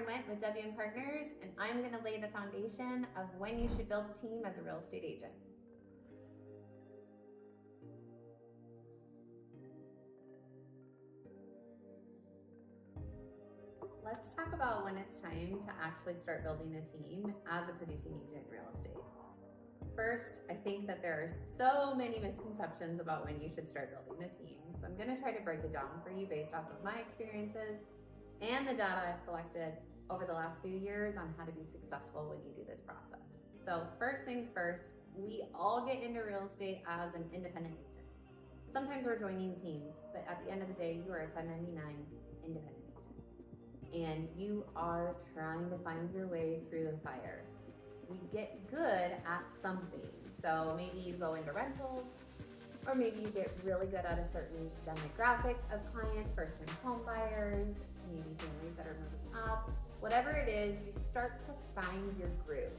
Lauren Wendt with WM Partners, and I'm going to lay the foundation of when you should build a team as a real estate agent. Let's talk about when it's time to actually start building a team as a producing agent in real estate. First, I think that there are so many misconceptions about when you should start building a team. So I'm going to try to break it down for you based off of my experiences and the data I've collected over the last few years on how to be successful when you do this process. So first things first, we all get into real estate as an independent agent. Sometimes we're joining teams, but at the end of the day, you are a 1099 independent agent. And you are trying to find your way through the fire. We get good at something. So maybe you go into rentals, or maybe you get really good at a certain demographic of client, first-time home buyers, maybe families that are moving up. Whatever it is, you start to find your groove.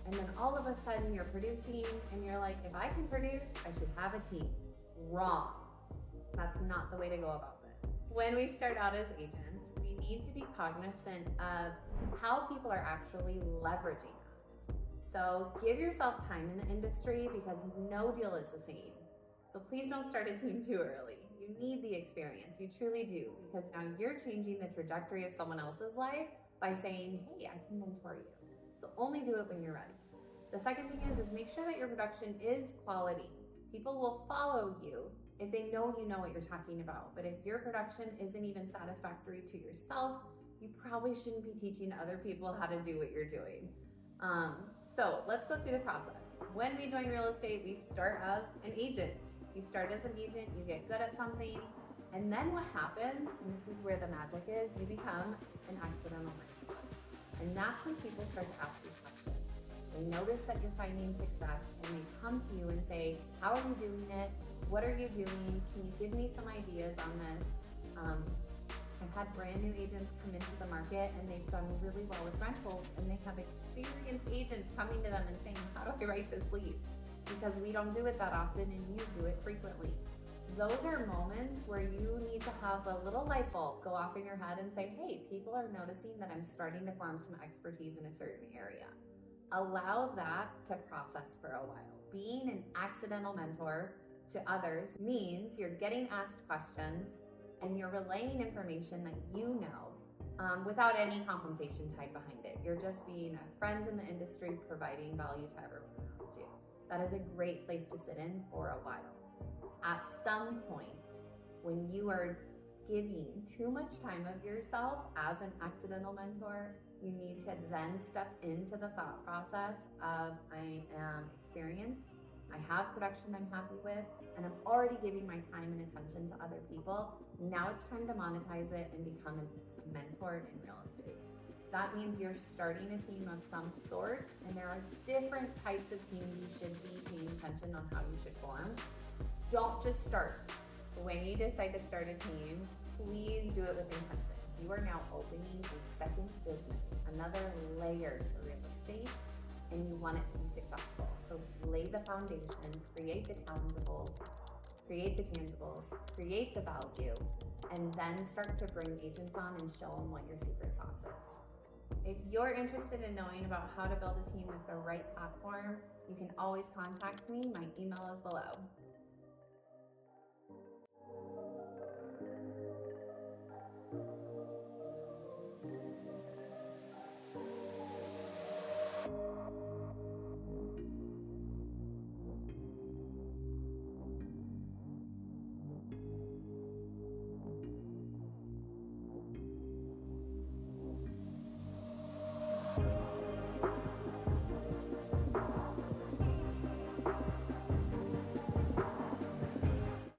And then all of a sudden you're producing and you're like, if I can produce, I should have a team. Wrong. That's not the way to go about this. When we start out as agents, we need to be cognizant of how people are actually leveraging us. So give yourself time in the industry because no deal is the same. So please don't start a team too early. You need the experience, you truly do, because now you're changing the trajectory of someone else's life by saying, hey, I can mentor you. So only do it when you're ready. The second thing is make sure that your production is quality. People will follow you if they know you know what you're talking about. But if your production isn't even satisfactory to yourself, you probably shouldn't be teaching other people how to do what you're doing. So let's go through the process. When we join real estate, we start as an agent. You start as an agent, you get good at something, and then what happens, and this is where the magic is, you become an accidental mentor. And that's when people start to ask you questions. They notice that you're finding success, and they come to you and say, how are you doing it? What are you doing? Can you give me some ideas on this? I've had brand new agents come into the market and they've done really well with rentals, and they have experienced agents coming to them and saying, how do I write this lease? Because we don't do it that often and you do it frequently. Those are moments where you need to have a little light bulb go off in your head and say, hey, people are noticing that I'm starting to form some expertise in a certain area. Allow that to process for a while. Being an accidental mentor to others means you're getting asked questions and you're relaying information that you know without any compensation tied behind it. You're just being a friend in the industry providing value to everyone around you. That is a great place to sit in for a while. At some point, when you are giving too much time of yourself as an accidental mentor, you need to then step into the thought process of, I am experienced, I have production I'm happy with, and I'm already giving my time and attention to other people. Now it's time to monetize it and become a mentor in real estate. That means you're starting a team of some sort, and there are different types of teams you should be paying attention on how you should form. Don't just start. When you decide to start a team, please do it with intention. You are now opening a second business, another layer to real estate, and you want it to be successful. So lay the foundation, create the tangibles, create the value, and then start to bring agents on and show them what your secret sauce is. If you're interested in knowing about how to build a team with the right platform, you can always contact me. My email is below.